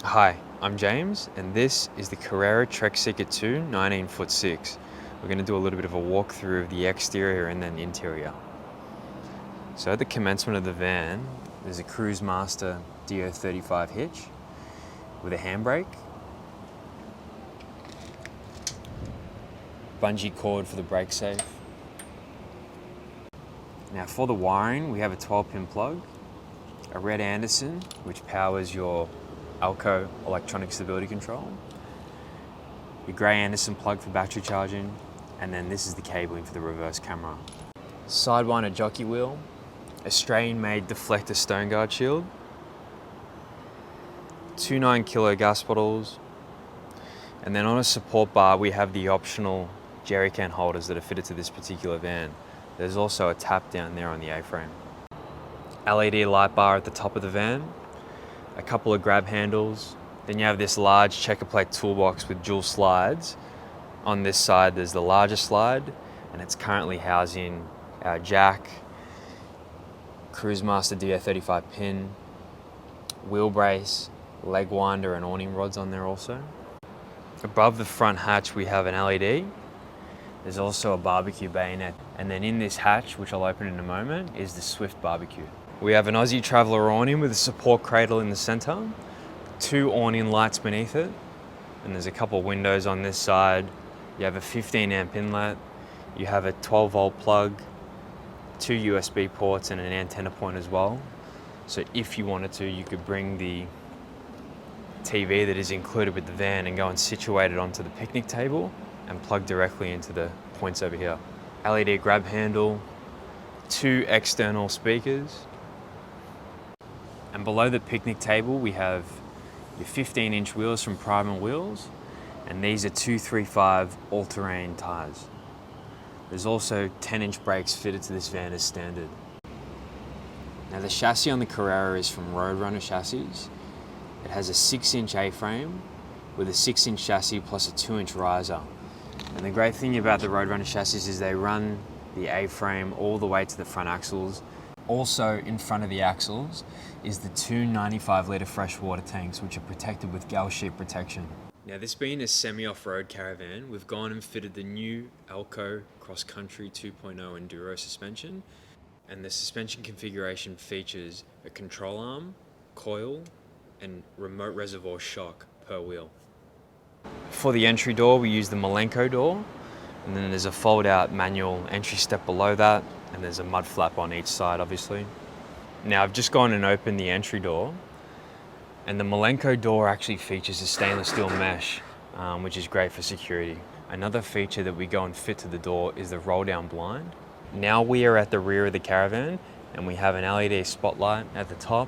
Hi, I'm James, and this is the Carrera Trekseeker 2 19'6". We're going to do a little bit of a walkthrough of the exterior and then interior. So at the commencement of the van, there's a Cruise Master DO35 hitch with a handbrake, bungee cord for the brake safe. Now for the wiring, we have a 12-pin plug, a red Anderson, which powers your Alco electronic stability control, your grey Anderson plug for battery charging, and then this is the cabling for the reverse camera. Sidewinder jockey wheel, Australian-made deflector stone guard shield, 2 9-kilo gas bottles, and then on a support bar we have the optional jerry can holders that are fitted to this particular van. There's also a tap down there on the A-frame. LED light bar at the top of the van, a couple of grab handles, then you have this large checker plate toolbox with dual slides. On this side there's the larger slide, and it's currently housing our jack, Cruise Master DO35 pin, wheel brace, leg winder and awning rods on there also. Above the front hatch we have an LED. There's also a barbecue bayonet, and then in this hatch, which I'll open in a moment, is the Swift barbecue. We have an Aussie Traveller awning with a support cradle in the centre, 2 awning lights beneath it, and there's a couple of windows on this side. You have a 15 amp inlet, you have a 12 volt plug, 2 USB ports and an antenna point as well. So if you wanted to, you could bring the TV that is included with the van and go and situate it onto the picnic table and plug directly into the points over here. LED grab handle, 2 external speakers, and below the picnic table we have your 15-inch wheels from Prima Wheels, and these are 235 all-terrain tyres. There's also 10-inch brakes fitted to this van as standard. Now the chassis on the Carrera is from Roadrunner chassis. It has a 6-inch A-frame with a 6-inch chassis plus a 2-inch riser. And the great thing about the Roadrunner chassis is they run the A-frame all the way to the front axles. Also in front of the axles is the 2 95-litre freshwater tanks, which are protected with gal sheet protection. Now this being a semi-off-road caravan, we've gone and fitted the new Alco Cross Country 2.0 Enduro suspension, and the suspension configuration features a control arm, coil and remote reservoir shock per wheel. For the entry door we use the Malenko door, and then there's a fold-out manual entry step below that, and there's a mud flap on each side obviously. Now I've just gone and opened the entry door, and the Malenko door actually features a stainless steel mesh, which is great for security. Another feature that we go and fit to the door is the roll-down blind. Now we are at the rear of the caravan, and we have an LED spotlight at the top.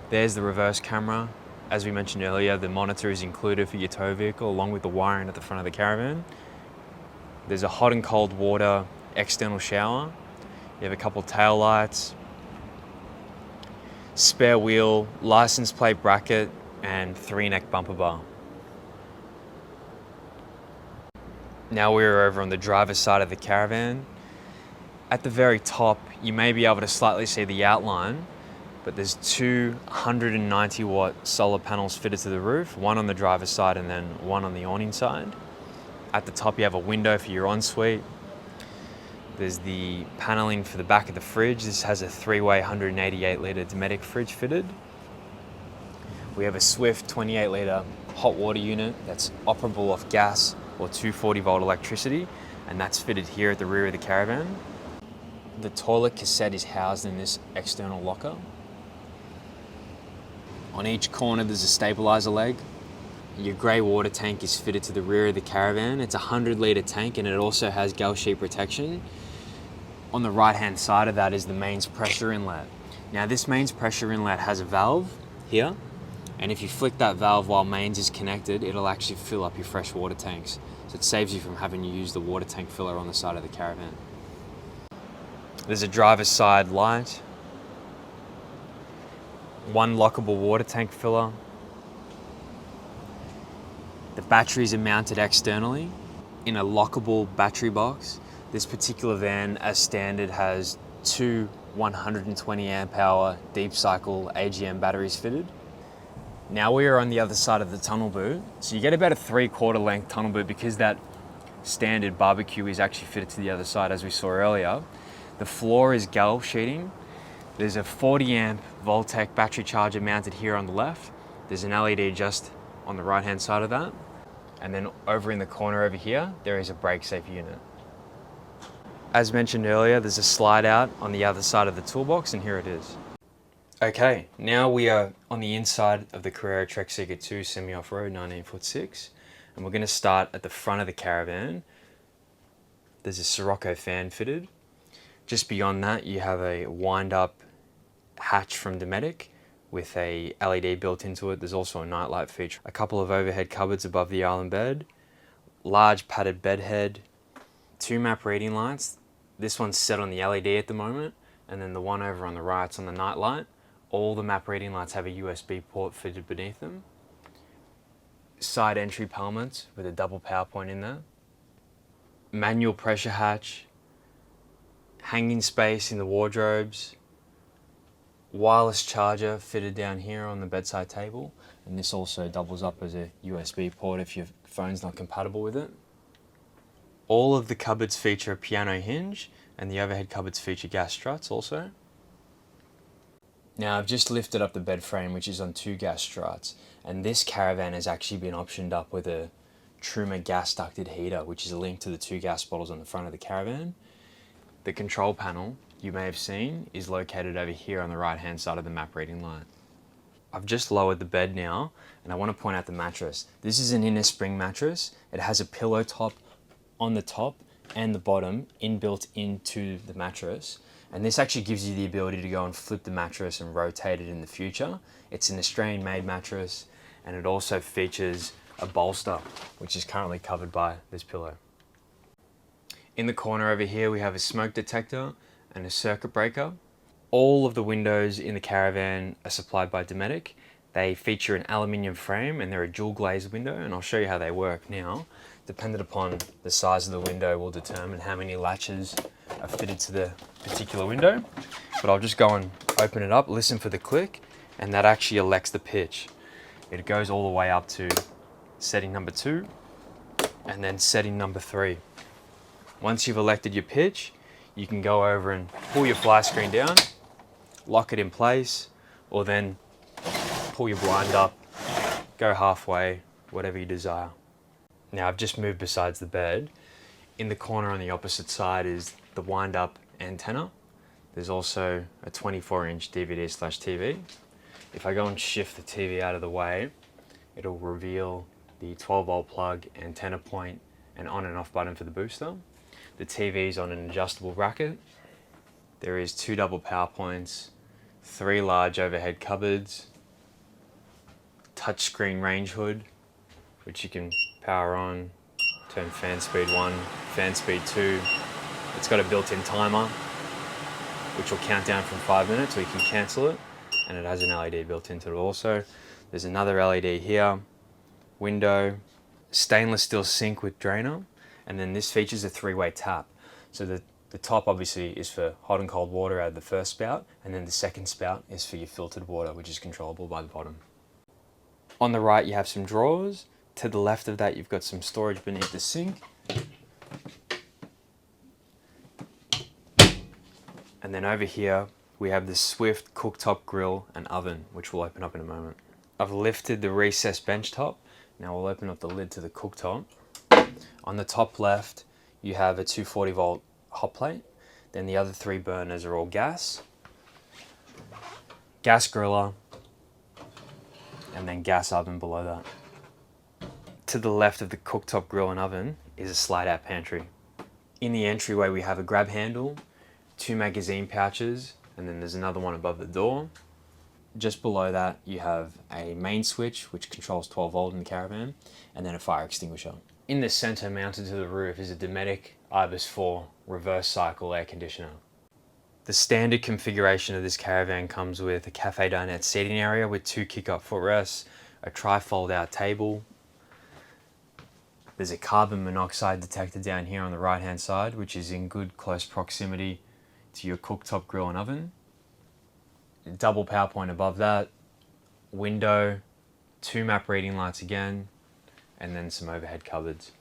There's the reverse camera. As we mentioned earlier, the monitor is included for your tow vehicle along with the wiring at the front of the caravan. There's a hot and cold water external shower. You have a couple tail lights, spare wheel, license plate bracket, and 3-neck bumper bar. Now we're over on the driver's side of the caravan. At the very top, you may be able to slightly see the outline, but there's 2 190-watt solar panels fitted to the roof, one on the driver's side and then one on the awning side. At the top you have a window for your ensuite. There's the paneling for the back of the fridge. This has a 3-way 188-litre Dometic fridge fitted. We have a Swift 28-litre hot water unit that's operable off gas or 240-volt electricity, and that's fitted here at the rear of the caravan. The toilet cassette is housed in this external locker. On each corner there's a stabilizer leg. Your grey water tank is fitted to the rear of the caravan. It's a 100-litre tank, and it also has gal sheet protection. On the right hand side of that is the mains pressure inlet. Now this mains pressure inlet has a valve here, and if you flick that valve while mains is connected, it'll actually fill up your fresh water tanks. So it saves you from having to use the water tank filler on the side of the caravan. There's a driver's side light, 1 lockable water tank filler. The batteries are mounted externally in a lockable battery box. This particular van, as standard, has 2 120 amp hour deep cycle AGM batteries fitted. Now we are on the other side of the tunnel boot. So you get about a 3/4 length tunnel boot because that standard barbecue is actually fitted to the other side as we saw earlier. The floor is galv sheeting. There's a 40 amp Voltec battery charger mounted here on the left. There's an LED just on the right hand side of that. And then over in the corner over here, there is a brake safe unit. As mentioned earlier, there's a slide out on the other side of the toolbox, and here it is. Okay, now we are on the inside of the Carrera Trekseeker 2 semi-off-road 19'6", and we're going to start at the front of the caravan. There's a Sirocco fan fitted. Just beyond that, you have a wind-up hatch from Dometic with a LED built into it. There's also a nightlight feature. A couple of overhead cupboards above the island bed, large padded bed head, 2 map reading lights. This one's set on the LED at the moment, and then the one over on the right's on the nightlight. All the map reading lights have a USB port fitted beneath them. Side entry palmets with a double power point in there. Manual pressure hatch. Hanging space in the wardrobes. Wireless charger fitted down here on the bedside table. And this also doubles up as a USB port if your phone's not compatible with it. All of the cupboards feature a piano hinge, and the overhead cupboards feature gas struts also. Now I've just lifted up the bed frame, which is on 2 gas struts, and this caravan has actually been optioned up with a Truma gas ducted heater, which is a link to the 2 gas bottles on the front of the caravan. The control panel, you may have seen, is located over here on the right hand side of the map reading light. I've just lowered the bed now, and I want to point out the mattress. This is an inner spring mattress. It has a pillow top on the top and the bottom inbuilt into the mattress. And this actually gives you the ability to go and flip the mattress and rotate it in the future. It's an Australian made mattress, and it also features a bolster, which is currently covered by this pillow. In the corner over here, we have a smoke detector and a circuit breaker. All of the windows in the caravan are supplied by Dometic. They feature an aluminium frame, and they're a dual glazed window, and I'll show you how they work now. Dependent upon the size of the window will determine how many latches are fitted to the particular window. But I'll just go and open it up, listen for the click, and that actually elects the pitch. It goes all the way up to setting number 2 and then setting number 3. Once you've elected your pitch, you can go over and pull your fly screen down, lock it in place, or then pull your blind up, go halfway, whatever you desire. Now I've just moved besides the bed. In the corner on the opposite side is the wind-up antenna. There's also a 24-inch DVD/TV. If I go and shift the TV out of the way, it'll reveal the 12-volt plug, antenna point, and on and off button for the booster. The TV is on an adjustable bracket. There is 2 double power points, 3 large overhead cupboards, touchscreen range hood, which you can power on, turn fan speed 1, fan speed 2. It's got a built-in timer, which will count down from 5 minutes, or you can cancel it, and it has an LED built into it also. There's another LED here, window, stainless steel sink with drainer, and then this features a 3-way tap. So the top obviously is for hot and cold water out of the first spout, and then the second spout is for your filtered water, which is controllable by the bottom. On the right you have some drawers. To the left of that you've got some storage beneath the sink. And then over here we have the Swift cooktop grill and oven, which we'll open up in a moment. I've lifted the recessed bench top. Now we'll open up the lid to the cooktop. On the top left you have a 240 volt hot plate. Then the other 3 burners are all gas. Gas griller, and then gas oven below that. To the left of the cooktop grill and oven is a slide out pantry. In the entryway we have a grab handle, 2 magazine pouches, and then there's another one above the door. Just below that you have a main switch which controls 12 volt in the caravan, and then a fire extinguisher. In the center mounted to the roof is a Dometic Ibis 4 reverse cycle air conditioner. The standard configuration of this caravan comes with a cafe dinette seating area with 2 kick-up footrests, a tri-fold out table. There's a carbon monoxide detector down here on the right hand side, which is in good close proximity to your cooktop grill and oven. Double power point above that, window, 2 map reading lights again, and then some overhead cupboards.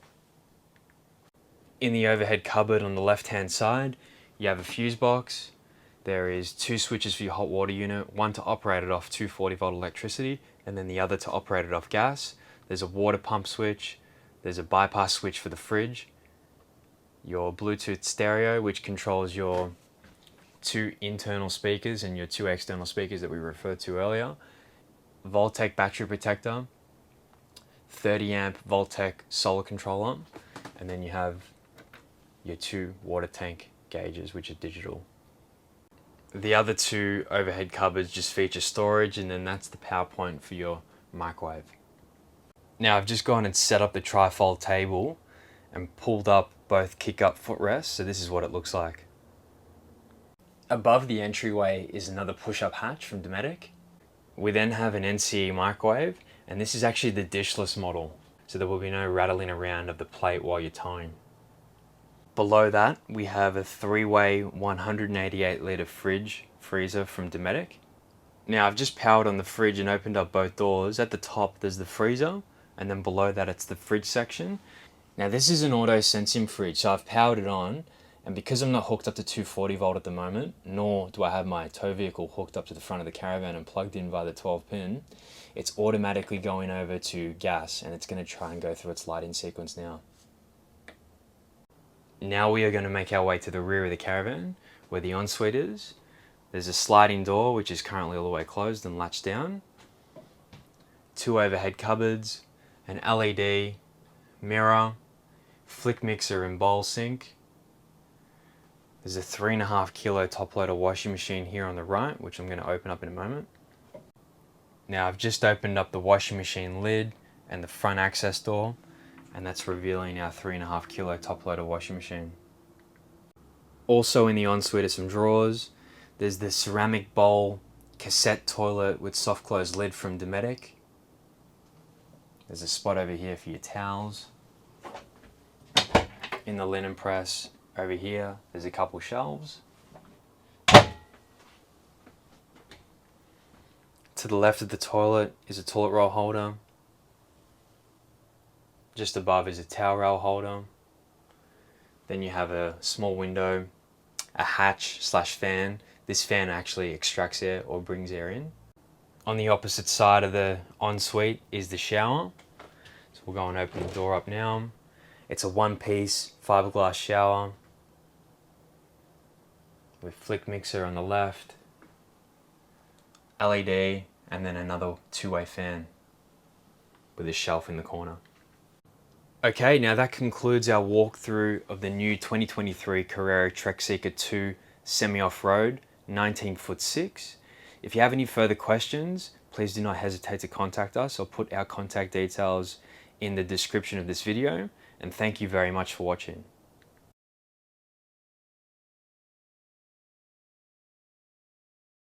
In the overhead cupboard on the left hand side, you have a fuse box. There is 2 switches for your hot water unit, one to operate it off 240 volt electricity, and then the other to operate it off gas. There's a water pump switch, there's a bypass switch for the fridge, your Bluetooth stereo, which controls your 2 internal speakers and your 2 external speakers that we referred to earlier, Voltec battery protector, 30 amp Voltec solar controller, and then you have your 2 water tank gauges, which are digital. The other 2 overhead cupboards just feature storage, and then that's the power point for your microwave. Now I've just gone and set up the trifold table and pulled up both kick-up footrests, so this is what it looks like. Above the entryway is another push-up hatch from Dometic. We then have an NCE microwave, and this is actually the dishless model, so there will be no rattling around of the plate while you're towing. Below that, we have a 3-way 188 litre freezer from Dometic. Now I've just powered on the fridge and opened up both doors. At the top there's the freezer, and then below that it's the fridge section. Now this is an auto sensing fridge, so I've powered it on, and because I'm not hooked up to 240 volt at the moment, nor do I have my tow vehicle hooked up to the front of the caravan and plugged in via the 12 pin, it's automatically going over to gas, and it's going to try and go through its lighting sequence now. Now we are going to make our way to the rear of the caravan, where the ensuite is. There's a sliding door, which is currently all the way closed and latched down. 2 overhead cupboards, an LED, mirror, flick mixer and bowl sink. There's a 3.5 kilo top loader washing machine here on the right, which I'm going to open up in a moment. Now I've just opened up the washing machine lid and the front access door, and that's revealing our 3.5 kilo top loader washing machine. Also in the ensuite are some drawers. There's the ceramic bowl cassette toilet with soft close lid from Dometic. There's a spot over here for your towels. In the linen press over here, there's a couple shelves. To the left of the toilet is a toilet roll holder. Just above is a towel roll holder. Then you have a small window, a hatch slash fan. This fan actually extracts air or brings air in. On the opposite side of the ensuite is the shower. So we'll go and open the door up now. It's a 1-piece fiberglass shower with flick mixer on the left, LED, and then another 2-way fan with a shelf in the corner. Okay, now that concludes our walkthrough of the new 2023 Carrera Trekseeker 2 semi-off-road 19'6". If you have any further questions, please do not hesitate to contact us. I'll put our contact details in the description of this video, and thank you very much for watching.